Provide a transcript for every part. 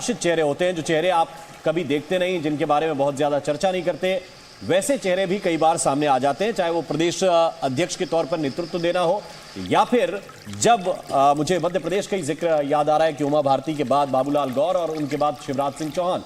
चेहरे होते हैं, जो चेहरे आप कभी देखते नहीं, जिनके बारे में बहुत ज्यादा चर्चा नहीं करते, वैसे चेहरे भी कई बार सामने आ जाते हैं, चाहे वो प्रदेश अध्यक्ष के तौर पर नेतृत्व देना हो या फिर जब मुझे मध्य प्रदेश का ही जिक्र याद आ रहा है कि उमा भारती के बाद बाबूलाल गौर और उनके बाद शिवराज सिंह चौहान,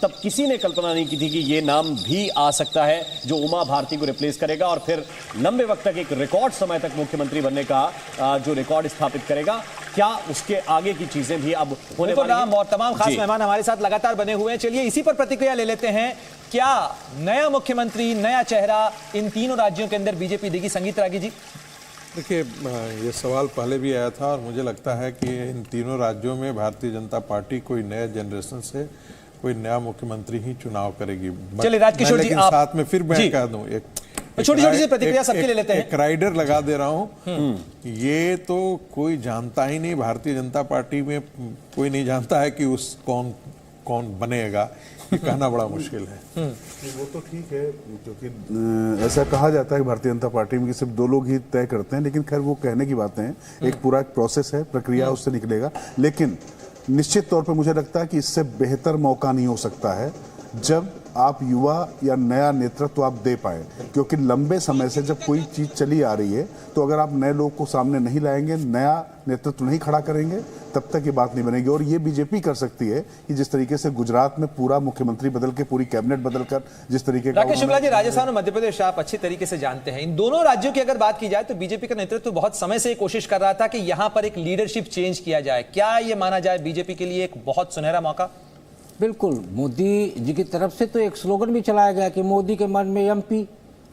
तब किसी ने कल्पना नहीं की थी कि ये नाम भी आ सकता है जो उमा भारती को रिप्लेस करेगा और फिर लंबे वक्त तक एक रिकॉर्ड समय तक मुख्यमंत्री बनने का जो रिकॉर्ड स्थापित करेगा। क्या उसके आगे की चीजें भी अब होने वाली हैं? और तमाम खास मेहमान हमारे साथ लगातार बने हुए हैं। चलिए इसी पर प्रतिक्रिया ले लेते हैं। क्या नया मुख्यमंत्री, नया चेहरा इन तीनों राज्यों के अंदर बीजेपी देगी? संगीत रागी जी। देखिए, ये सवाल पहले भी आया था और मुझे लगता है कि इन तीनों राज्यों में भारतीय जनता पार्टी कोई नए जनरेशन से कोई नया मुख्यमंत्री ही चुनाव करेगी। चलिए राजकिशोर जी, आप साथ में फिर मैं कह दूं एक छोटी छोटी सी प्रतिक्रिया सबके लिए लेते हैं। एक राइडर लगा दे रहा हूं, ये तो कोई जानता ही नहीं, भारतीय जनता पार्टी में कोई नहीं जानता है कि उस कौन बनेगा, ये कहना बड़ा मुश्किल है। वो तो ठीक है, क्योंकि ऐसा कहा जाता है कि भारतीय जनता पार्टी में कि सिर्फ दो लोग ही तय करते हैं, लेकिन खैर वो कहने की बातें हैं। एक पूरा प्रोसेस है, प्रक्रिया उससे निकलेगा। लेकिन निश्चित तौर पर मुझे लगता है कि इससे बेहतर मौका नहीं हो सकता है जब आप युवा या नया नेतृत्व आप दे पाए, क्योंकि लंबे समय से जब कोई चीज चली आ रही है तो अगर आप नए लोग को सामने नहीं लाएंगे, नया नेतृत्व नहीं खड़ा करेंगे, तब तक ये बात नहीं बनेगी। और ये बीजेपी कर सकती है कि जिस तरीके से गुजरात में पूरा मुख्यमंत्री बदल के, पूरी कैबिनेट बदलकर, जिस तरीके का राकेश शुक्ला जी, राजस्थान और मध्य प्रदेश आप अच्छी तरीके से जानते हैं। इन दोनों राज्यों की अगर बात की जाए तो बीजेपी का नेतृत्व बहुत समय से कोशिश कर रहा था कि यहां पर एक लीडरशिप चेंज किया जाए। क्या ये माना जाए बीजेपी के लिए एक बहुत सुनहरा मौका? बिल्कुल। मोदी जी की तरफ से तो एक स्लोगन भी चलाया गया कि मोदी के मन में एमपी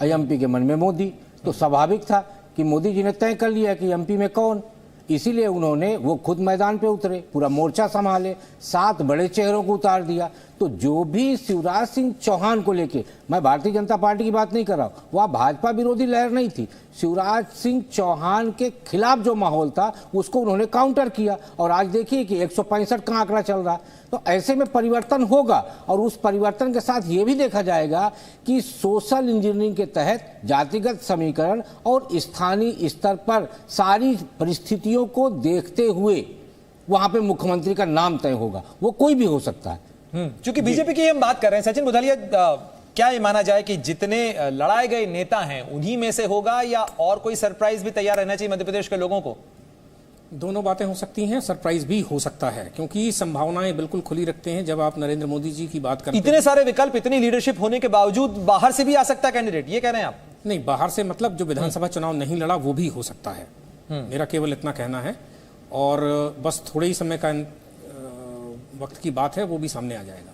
और एमपी के मन में मोदी। तो स्वाभाविक था कि मोदी जी ने तय कर लिया कि एमपी में कौन, इसीलिए उन्होंने वो खुद मैदान पे उतरे, पूरा मोर्चा संभाले, 7 बड़े चेहरों को उतार दिया। तो जो भी शिवराज सिंह चौहान को लेके, मैं भारतीय जनता पार्टी की बात नहीं कर रहा हूँ, वह भाजपा विरोधी लहर नहीं थी, शिवराज सिंह चौहान के खिलाफ जो माहौल था उसको उन्होंने काउंटर किया। और आज देखिए कि 165 का आंकड़ा चल रहा है। तो ऐसे में परिवर्तन होगा और उस परिवर्तन के साथ ये भी देखा जाएगा कि सोशल इंजीनियरिंग के तहत जातिगत समीकरण और स्थानीय स्तर पर सारी परिस्थितियों को देखते हुए वहां पे मुख्यमंत्री का नाम तय होगा। वो कोई भी हो सकता है। क्योंकि बीजेपी की हम बात कर रहे हैं, सचिन बुधालिया, क्या ये माना जाए कि जितने लड़ाए गए नेता हैं उन्हीं में से होगा या और कोई सरप्राइज भी तैयार रहना चाहिए मध्य प्रदेश के लोगों को? दोनों बातें हो सकती हैं, सरप्राइज भी हो सकता है, क्योंकि संभावनाएं बिल्कुल खुली रखते हैं। जब आप नरेंद्र मोदी जी की बात करते हैं, इतने सारे विकल्प, इतनी लीडरशिप होने के बावजूद बाहर से भी आ सकता है कैंडिडेट, ये कह रहे हैं आप? नहीं, बाहर से मतलब जो विधानसभा चुनाव नहीं लड़ा वो भी हो सकता है, मेरा केवल इतना कहना है। और बस थोड़े ही समय का वक्त की बात है, वो भी सामने आ जाएगा।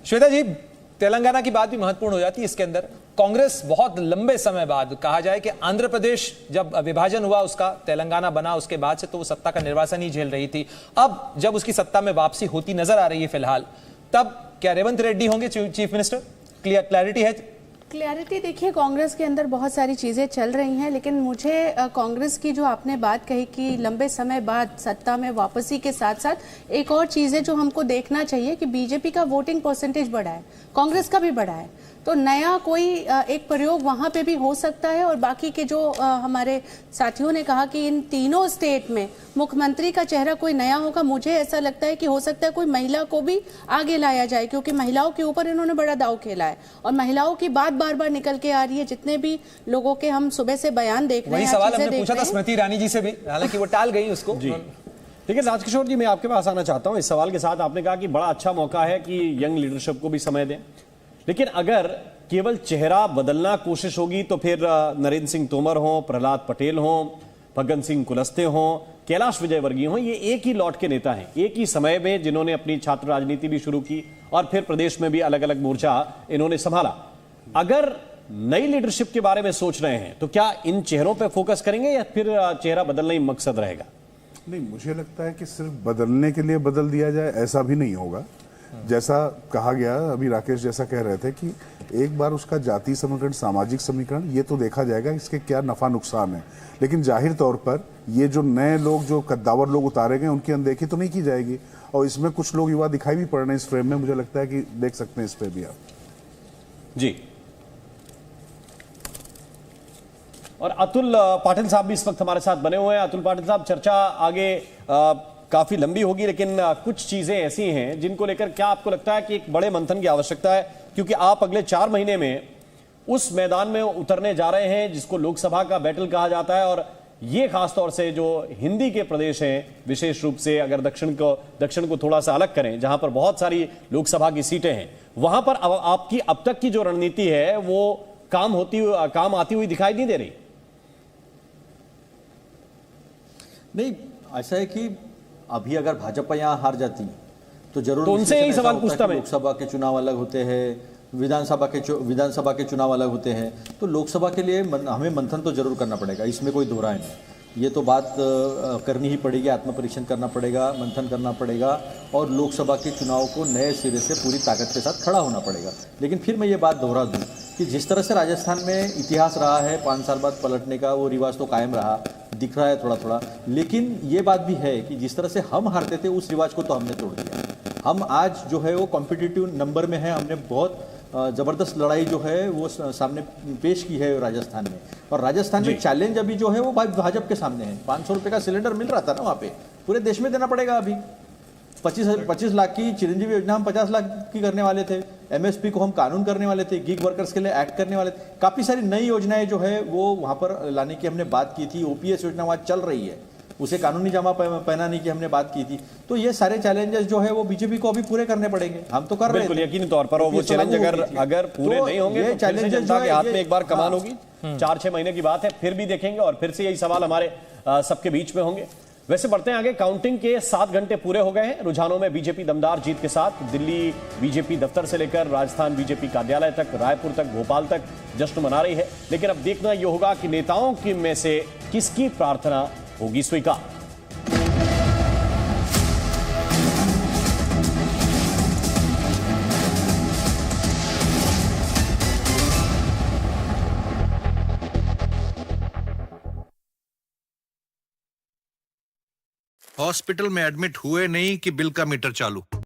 श्वेता जी, तेलंगाना की बात भी महत्वपूर्ण हो जाती है इसके अंदर। कांग्रेस बहुत लंबे समय बाद, कहा जाए कि आंध्र प्रदेश जब विभाजन हुआ उसका, तेलंगाना बना, उसके बाद से तो वो सत्ता का निर्वासन ही झेल रही थी। अब जब उसकी सत्ता में वापसी होती नजर आ रही है फिलहाल, तब क्या रेवंत रेड्डी होंगे चीफ मिनिस्टर? क्लैरिटी है? क्लैरिटी देखिए, कांग्रेस के अंदर बहुत सारी चीज़ें चल रही हैं, लेकिन मुझे कांग्रेस की जो आपने बात कही कि लंबे समय बाद सत्ता में वापसी के साथ साथ एक और चीज़ है जो हमको देखना चाहिए कि बीजेपी का वोटिंग परसेंटेज बढ़ा है, कांग्रेस का भी बढ़ा है। तो नया कोई एक प्रयोग वहाँ पे भी हो सकता है। और बाकी के जो हमारे साथियों ने कहा कि इन तीनों स्टेट में मुख्यमंत्री का चेहरा कोई नया होगा, मुझे ऐसा लगता है कि हो सकता है कोई महिला को भी आगे लाया जाए, क्योंकि महिलाओं के ऊपर इन्होंने बड़ा दांव खेला है और महिलाओं की बात बार बार निकल के आ रही है। जितने भी लोगों के हम सुबह से बयान देख रहे हैं, वही सवाल हमने पूछा था स्मृति ईरानी जी से भी, हालांकि वो टाल गई उसको। देखिए राजकिशोर जी, मैं आपके पास आना चाहता हूं इस सवाल के साथ। आपने कहा कि बड़ा अच्छा मौका है कि यंग लीडरशिप को भी समय दें, लेकिन अगर केवल चेहरा बदलना कोशिश होगी तो फिर नरेंद्र सिंह तोमर हो, प्रहलाद पटेल हो, फग्गन सिंह कुलस्ते हो, कैलाश विजयवर्गीय हो, ये एक ही लॉट के नेता हैं, एक ही समय में जिन्होंने अपनी छात्र राजनीति भी शुरू की और फिर प्रदेश में भी अलग अलग मोर्चा इन्होंने संभाला। अगर नई लीडरशिप के बारे में सोच रहे हैं तो क्या इन चेहरों पर फोकस करेंगे या फिर चेहरा बदलना ही मकसद रहेगा? नहीं, मुझे लगता है कि सिर्फ बदलने के लिए बदल दिया जाए ऐसा भी नहीं होगा। जैसा कहा गया, अभी राकेश जैसा कह रहे थे कि एक बार उसका जाति समीकरण, सामाजिक समीकरण, ये तो देखा जाएगा इसके क्या नफा नुकसान है। लेकिन जाहिर तौर पर ये जो नए लोग, जो कद्दावर लोग उतारे गए, उनकी अनदेखी तो नहीं की जाएगी। और इसमें कुछ लोग युवा दिखाई भी पड़ रहे हैं इस फ्रेम में, मुझे लगता है कि देख सकते हैं इस पे भी आप। जी। और अतुल पाटिल साहब भी इस वक्त हमारे साथ बने हुए हैं। अतुल पाटिल साहब, चर्चा आगे काफी लंबी होगी, लेकिन कुछ चीजें ऐसी हैं जिनको लेकर क्या आपको लगता है कि एक बड़े मंथन की आवश्यकता है, क्योंकि आप अगले 4 महीने में उस मैदान में उतरने जा रहे हैं जिसको लोकसभा का बैटल कहा जाता है, और ये खासतौर से जो हिंदी के प्रदेश हैं, विशेष रूप से अगर दक्षिण को थोड़ा सा अलग करें, जहां पर बहुत सारी लोकसभा की सीटें हैं, वहां पर आपकी अब तक की जो रणनीति है वो काम आती हुई दिखाई नहीं दे रही। नहीं, ऐसा है कि अभी अगर भाजपा यहाँ हार जाती तो जरूर तो उनसे यही सवाल पूछता मैं। लोकसभा के चुनाव अलग होते हैं, विधानसभा के चुनाव अलग होते हैं, तो लोकसभा के लिए हमें मंथन तो जरूर करना पड़ेगा, इसमें कोई दो राय नहीं। ये तो बात करनी ही पड़ेगी, आत्मपरीक्षण करना पड़ेगा, मंथन करना पड़ेगा, और लोकसभा के चुनाव को नए सिरे से पूरी ताकत के साथ खड़ा होना पड़ेगा। लेकिन फिर मैं ये बात दोहरा दूँ कि जिस तरह से राजस्थान में इतिहास रहा है 5 साल बाद पलटने का, वो रिवाज तो कायम रहा, दिख रहा है थोड़ा थोड़ा। लेकिन ये बात भी है कि जिस तरह से हम हारते थे उस रिवाज को तो हमने तोड़ दिया। हम आज जो है वो कॉम्पिटिटिव नंबर में है, हमने बहुत ज़बरदस्त लड़ाई जो है वो सामने पेश की है राजस्थान में। और राजस्थान में चैलेंज अभी जो है वो भाजपा के सामने है। 500 रुपये का सिलेंडर मिल रहा था ना वहाँ पे, पूरे देश में देना पड़ेगा अभी। 25 लाख की चिरंजीवी योजना हम 50 लाख की करने वाले थे, एमएसपी को हम कानून करने वाले थे, गिग वर्कर्स के लिए एक्ट करने वाले थे, काफ़ी सारी नई योजनाएं जो है वो वहाँ पर लाने की हमने बात की थी। ओपीएस योजना वहाँ चल रही है, उसे कानूनी जमा पहनाने की हमने बात की थी। तो ये सारे चैलेंजेस जो है वो बीजेपी को अभी पूरे करने पड़ेंगे, हम तो कर रहे हैं। बिल्कुल यकीनी तौर पर, और वो चैलेंज अगर पूरे नहीं होंगे तो फिर से जनता के हाथ में एक बार कमान होगी। 4-6 महीने की बात है, फिर भी देखेंगे और फिर से यही सवाल हमारे सबके बीच में होंगे। वैसे बढ़ते हैं आगे। काउंटिंग के 7 घंटे पूरे हो गए हैं। रुझानों में बीजेपी दमदार जीत के साथ दिल्ली बीजेपी दफ्तर से लेकर राजस्थान बीजेपी कार्यालय तक, रायपुर तक, भोपाल तक जश्न मना रही है। लेकिन अब देखना यह होगा कि नेताओं की में से किसकी प्रार्थना होगी स्वीकार। हॉस्पिटल में एडमिट हुए नहीं कि बिल का मीटर चालू।